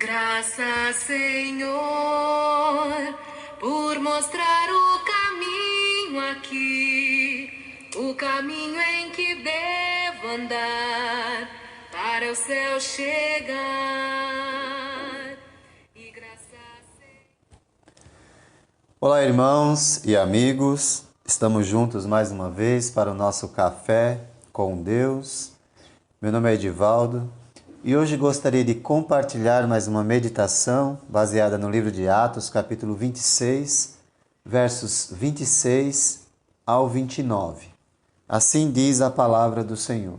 Graças, Senhor, por mostrar o caminho aqui, o caminho em que devo andar para o céu chegar. E Olá, irmãos e amigos, estamos juntos mais uma vez para o nosso café com Deus. Meu nome é Edivaldo e hoje gostaria de compartilhar mais uma meditação baseada no livro de Atos, capítulo 26, versos 26 ao 29. Assim diz a palavra do Senhor.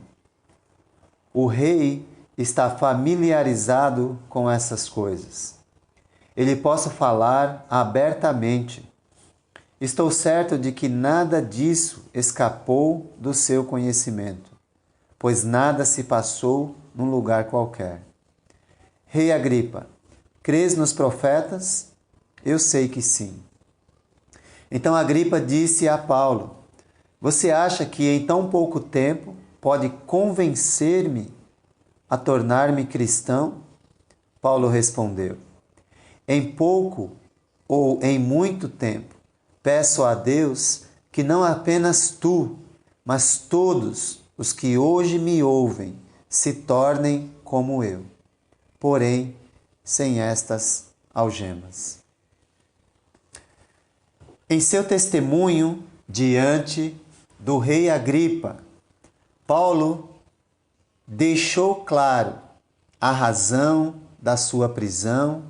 O rei está familiarizado com essas coisas. Ele possa falar abertamente. Estou certo de que nada disso escapou do seu conhecimento, pois nada se passou num lugar qualquer. Rei Agripa, crês nos profetas? Eu sei que sim. Então Agripa disse a Paulo: você acha que em tão pouco tempo pode convencer-me a tornar-me cristão? Paulo respondeu: em pouco ou em muito tempo, peço a Deus que não apenas tu, mas todos os que hoje me ouvem se tornem como eu, porém sem estas algemas. Em seu testemunho diante do rei Agripa, Paulo deixou claro a razão da sua prisão,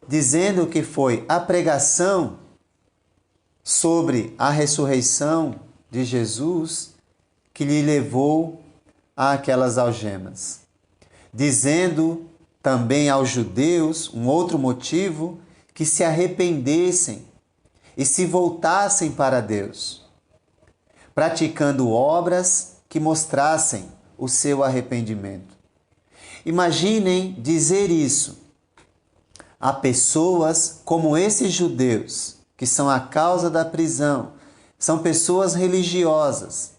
dizendo que foi a pregação sobre a ressurreição de Jesus que lhe levou àquelas algemas. Dizendo também aos judeus um outro motivo, que se arrependessem e se voltassem para Deus, praticando obras que mostrassem o seu arrependimento. Imaginem dizer isso a pessoas como esses judeus, que são a causa da prisão, são pessoas religiosas,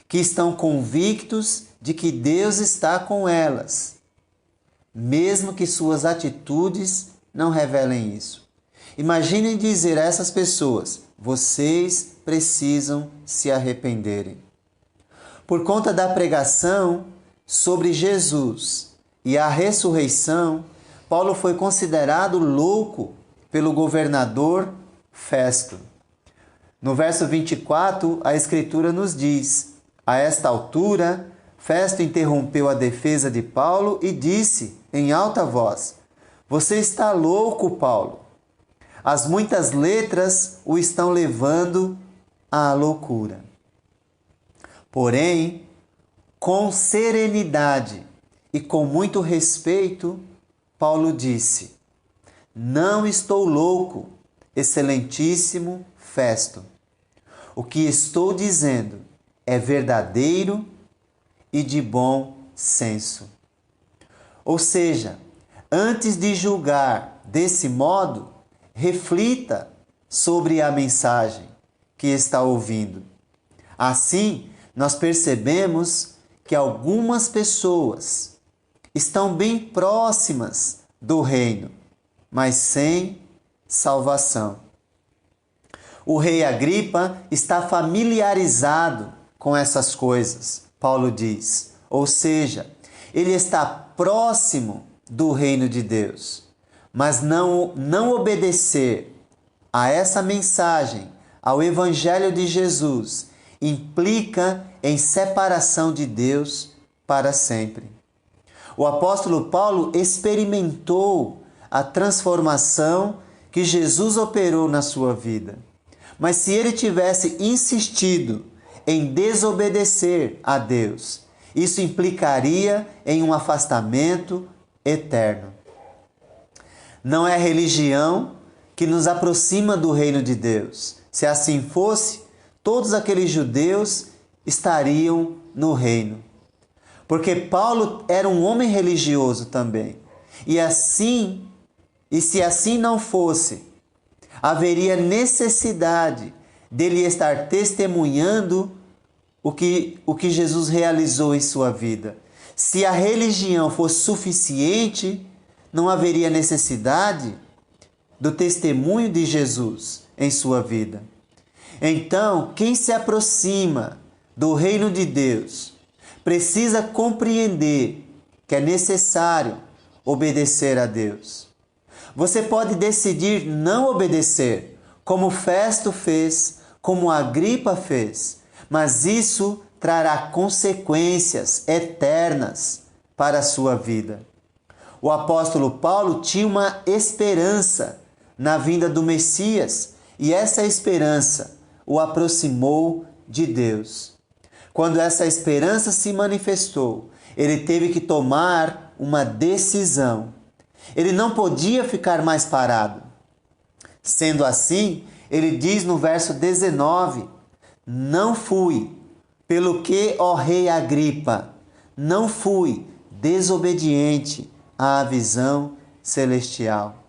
que estão convictos de que Deus está com elas, mesmo que suas atitudes não revelem isso. Imaginem dizer a essas pessoas: vocês precisam se arrependerem. Por conta da pregação sobre Jesus e a ressurreição, Paulo foi considerado louco pelo governador Festo. No verso 24, a Escritura nos diz: a esta altura, Festo interrompeu a defesa de Paulo e disse em alta voz: você está louco, Paulo. As muitas letras o estão levando à loucura. Porém, com serenidade e com muito respeito, Paulo disse: não estou louco, excelentíssimo Festo. O que estou dizendo é verdadeiro e de bom senso. Ou seja, antes de julgar desse modo, reflita sobre a mensagem que está ouvindo. Assim, nós percebemos que algumas pessoas estão bem próximas do reino, mas sem salvação. O rei Agripa está familiarizado com essas coisas, Paulo diz. Ou seja, ele está próximo do reino de Deus, mas não obedecer a essa mensagem, ao evangelho de Jesus, implica em separação de Deus para sempre. O apóstolo Paulo experimentou a transformação que Jesus operou na sua vida. Mas se ele tivesse insistido em desobedecer a Deus, isso implicaria em um afastamento eterno. Não é a religião que nos aproxima do reino de Deus. Se assim fosse, todos aqueles judeus estariam no reino. Porque Paulo era um homem religioso também. E se assim não fosse, haveria necessidade dele estar testemunhando o que Jesus realizou em sua vida. Se a religião fosse suficiente, não haveria necessidade do testemunho de Jesus em sua vida. Então, quem se aproxima do reino de Deus precisa compreender que é necessário obedecer a Deus. Você pode decidir não obedecer, como Festo fez, como Agripa fez, mas isso trará consequências eternas para a sua vida. O apóstolo Paulo tinha uma esperança na vinda do Messias e essa esperança o aproximou de Deus. Quando essa esperança se manifestou, ele teve que tomar uma decisão. Ele não podia ficar mais parado. Sendo assim, ele diz no verso 19: não fui, pelo que, ó rei Agripa, não fui desobediente à visão celestial.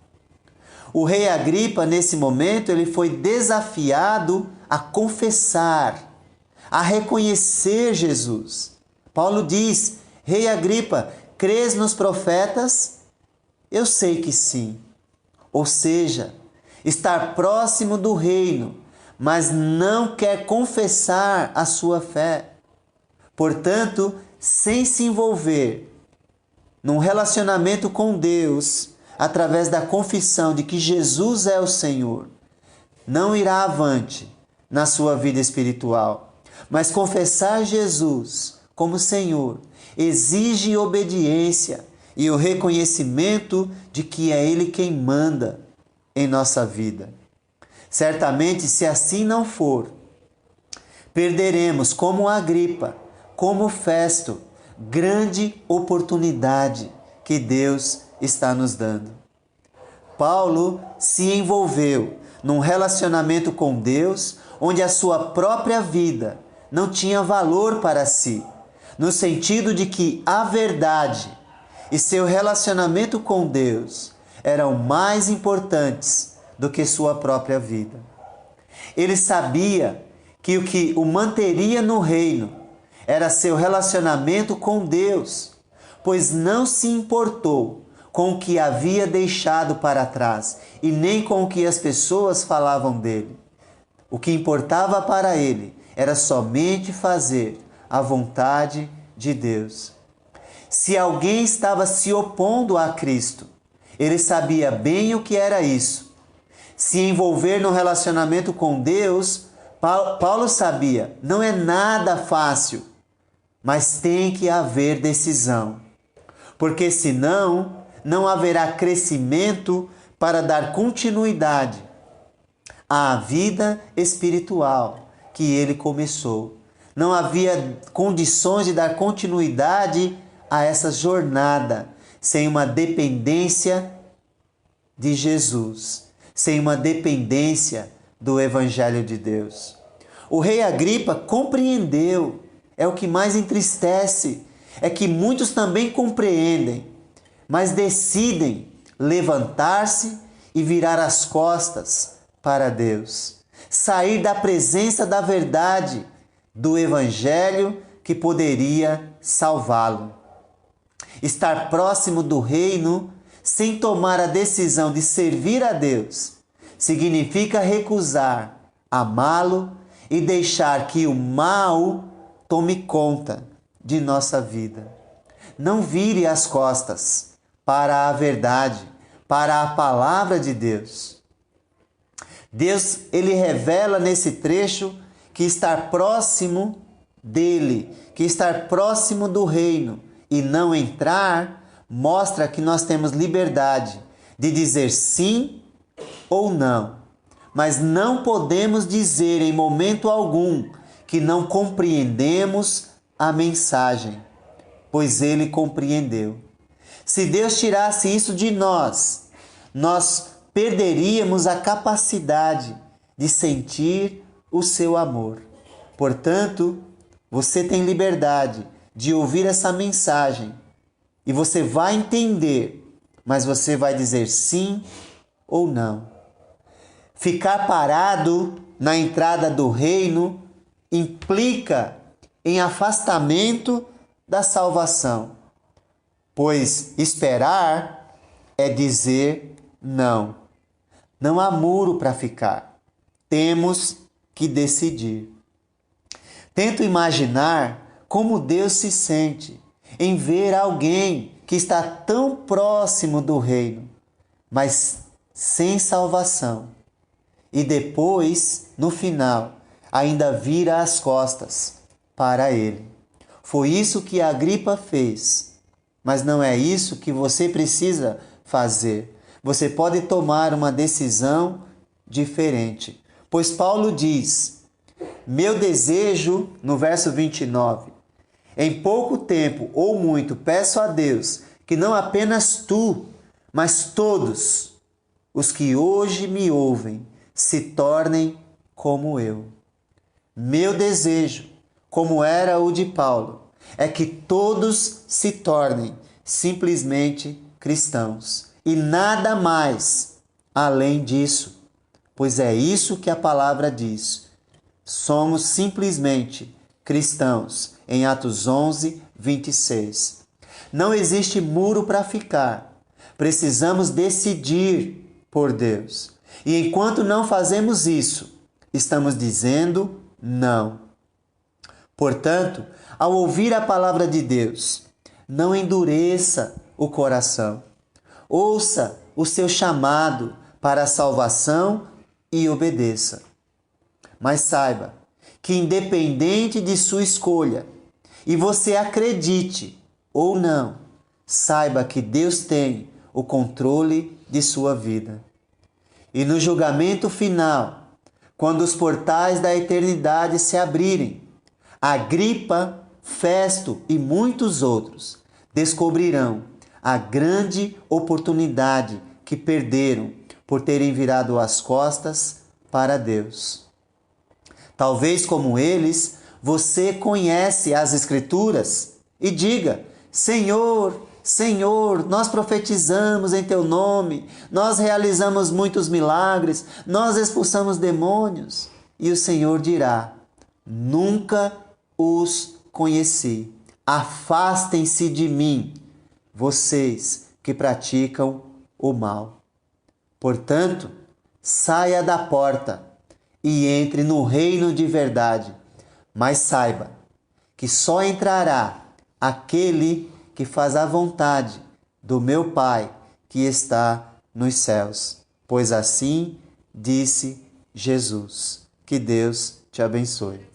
O rei Agripa, nesse momento, ele foi desafiado a confessar, a reconhecer Jesus. Paulo diz: rei Agripa, crês nos profetas? Eu sei que sim. Ou seja, estar próximo do reino, mas não quer confessar a sua fé. Portanto, sem se envolver num relacionamento com Deus, através da confissão de que Jesus é o Senhor, não irá avante na sua vida espiritual. Mas confessar Jesus como Senhor exige obediência e o reconhecimento de que é Ele quem manda em nossa vida. Certamente, se assim não for, perderemos, como Agripa, como Festo, grande oportunidade que Deus está nos dando. Paulo se envolveu num relacionamento com Deus onde a sua própria vida não tinha valor para si, no sentido de que a verdade e seu relacionamento com Deus eram mais importantes do que sua própria vida. Ele sabia que o que o manteria no reino era seu relacionamento com Deus, pois não se importou com o que havia deixado para trás e nem com o que as pessoas falavam dele. O que importava para ele era somente fazer a vontade de Deus. Se alguém estava se opondo a Cristo, ele sabia bem o que era isso. Se envolver no relacionamento com Deus, Paulo sabia, não é nada fácil, mas tem que haver decisão. Porque senão, não haverá crescimento para dar continuidade à vida espiritual que ele começou. Não havia condições de dar continuidade a essa jornada sem uma dependência de Jesus, sem uma dependência do Evangelho de Deus. O rei Agripa compreendeu, é o que mais entristece, é que muitos também compreendem, mas decidem levantar-se e virar as costas para Deus, sair da presença da verdade, do Evangelho que poderia salvá-lo. Estar próximo do reino sem tomar a decisão de servir a Deus significa recusar amá-lo e deixar que o mal tome conta de nossa vida. Não vire as costas para a verdade, para a palavra de Deus. Deus, ele revela nesse trecho que estar próximo dele, que estar próximo do reino e não entrar, mostra que nós temos liberdade de dizer sim ou não. Mas não podemos dizer em momento algum que não compreendemos a mensagem, pois ele compreendeu. Se Deus tirasse isso de nós, nós perderíamos a capacidade de sentir o seu amor. Portanto, você tem liberdade de ouvir essa mensagem e você vai entender, mas você vai dizer sim ou não. Ficar parado na entrada do reino implica em afastamento da salvação, pois esperar é dizer não. Não há muro para ficar. Temos que decidir. Tento imaginar como Deus se sente em ver alguém que está tão próximo do reino, mas sem salvação. E depois, no final, ainda vira as costas para ele. Foi isso que Agripa fez. Mas não é isso que você precisa fazer. Você pode tomar uma decisão diferente. Pois Paulo diz: meu desejo, no verso 29, em pouco tempo ou muito peço a Deus que não apenas tu, mas todos os que hoje me ouvem se tornem como eu. Meu desejo, como era o de Paulo, é que todos se tornem simplesmente cristãos e nada mais além disso, pois é isso que a palavra diz. Somos simplesmente cristãos, em Atos 11, 26. Não existe muro para ficar. Precisamos decidir por Deus. E enquanto não fazemos isso, estamos dizendo não. Portanto, ao ouvir a palavra de Deus, não endureça o coração. Ouça o seu chamado para a salvação e obedeça. Mas saiba que, independente de sua escolha, e você acredite ou não, saiba que Deus tem o controle de sua vida. E no julgamento final, quando os portais da eternidade se abrirem, Agripa, Festo e muitos outros descobrirão a grande oportunidade que perderam por terem virado as costas para Deus. Talvez, como eles, você conhece as Escrituras e diga: Senhor, Senhor, nós profetizamos em Teu nome, nós realizamos muitos milagres, nós expulsamos demônios. E o Senhor dirá: nunca os conheci. Afastem-se de mim, vocês que praticam o mal. Portanto, saia da porta e entre no reino de verdade, mas saiba que só entrará aquele que faz a vontade do meu Pai que está nos céus. Pois assim disse Jesus. Que Deus te abençoe.